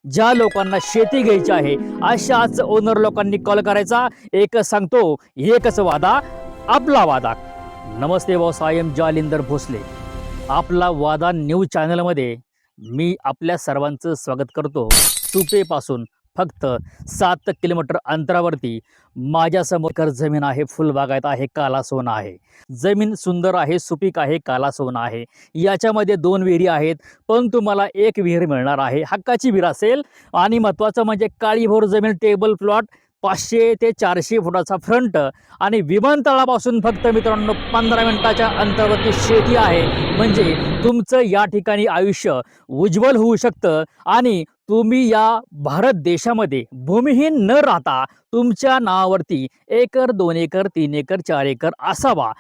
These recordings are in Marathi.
ज्या लोकांना शेती घ्यायची आहे अशाच ओनर लोकांनी कॉल करायचा। एक सांगतो, एकच वादा आपला वादा। नमस्ते boss, I am Jalindar Bhosale. आपला वादा न्यूज चॅनलमध्ये मी आपल्या सर्वांचं स्वागत करतो। सुपेपासून फक्त 7 किलोमीटर अंतरावरती माझ्यासमोर एकर जमीन आहे, फुलबागायत आहे, काला सोना आहे। जमीन सुंदर आहे, सुपीक आहे, काला सोना आहे। याच्यामध्ये 2 विहिरी आहेत, पण तुम्हाला एक विहीर मिळणार आहे, हक्काची विहीर असेल। आणि महत्त्वाचं म्हणजे काळीभोर जमीन, टेबल प्लॉट, 500 ते 400 फुटाचा फ्रंट आणि विमानतळापासून फक्त मित्रांनो 15 मिनिटाच्या अंतरावरती शेती आहे। म्हणजे तुमचं या ठिकाणी आयुष्य उज्ज्वल होऊ शकतं आणि तुम्ही या भारत देशामध्ये भूमिहीन न राहता तुमच्या नावावरती एकर, 2 एकर, 3 एकर, 4 एकर असावा।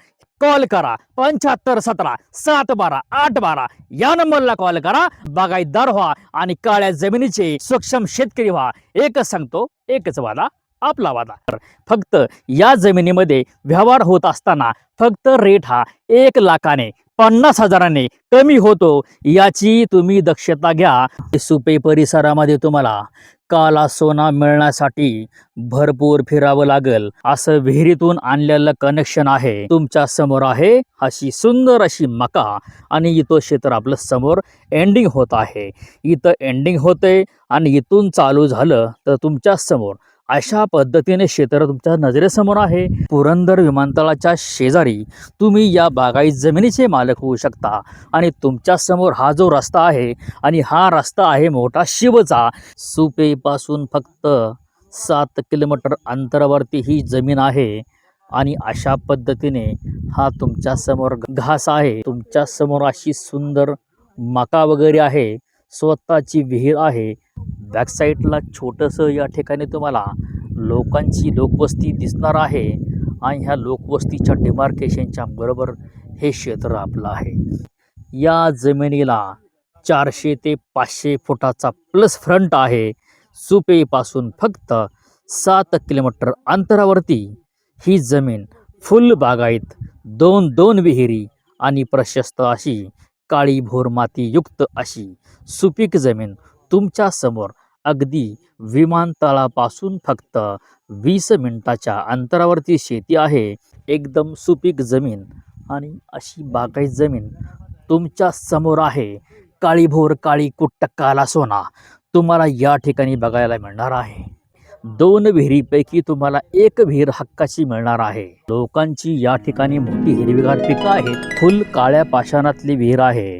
कॉल करा 75 17 712 812 या नंबरला कॉल करा। बागायतदार व्हा आणि काळ्या जमिनीचे सक्षम शेतकरी व्हा। एकच सांगतो, एकच वादा आपला वादा। फक्त या जमिनीमध्ये व्यवहार होत असताना फक्त रेट हा 1 लाखाने 50,000ने कमी होतो, याची तुम्ही दक्षता घ्या। सुपे परिसरामध्ये तुम्हाला काला सोना मिळण्यासाठी भरपूर फिरावं लागेल। असं विहिरीतून आणलेलं कनेक्शन आहे, तुमच्या समोर आहे अशी सुंदर अशी मका आणि इथं क्षेत्र आपलं समोर एंडिंग होत आहे। इथं एंडिंग होते आणि इथून चालू झालं तर तुमच्या समोर अशा पद्धतीने क्षेत्र तुमच्या नजरेसमोर आहे। पुरंदर विमानतळाच्या शेजारी तुम्ही या बागायत जमिनीचे मालक होऊ शकता। आणि तुमच्या समोर हा जो रस्ता आहे आणि हा रस्ता आहे मोठा शिवचा। सुपेपासून फक्त 7 किलोमीटर अंतरावरती ही जमीन आहे आणि अशा पद्धतीने हा तुमच्या समोर घास आहे, तुमच्या समोर अशी सुंदर मका वगैरे आहे, स्वतःची विहीर आहे। बॅक साईडला छोटंसं या ठिकाणी तुम्हाला लोकांची लोकवस्ती दिसणार आहे आणि ह्या लोकवस्तीच्या डिमार्केशनच्या बरोबर हे क्षेत्र आपलं आहे। या जमिनीला 400 ते 500 फुटाचा प्लस फ्रंट आहे। सुपेपासून फक्त 7 किलोमीटर अंतरावरती ही जमीन फुल बागायत, 2 विहिरी आणि प्रशस्त अशी काळीभोर मातीयुक्त अशी सुपीक जमीन तुमच्या समोर अगदी विमानतळापासून फक्त 20 मिनिटाच्या अंतरावरती शेती आहे। एकदम सुपीक जमीन आणि अशी बागायत जमीन तुमच्या समोर आहे। काळीभोर काळी कुट्ट काला सोना तुम्हाला या ठिकाणी बघायला मिळणार आहे। 2 विहिरीपैकी तुम्हाला 1 विहीर हक्काची मिळणार आहे। लोकांची या ठिकाणी मोठी हिरवीगार पिकं आहेत, फुल काळ्या पाषाणातली विहीर आहे।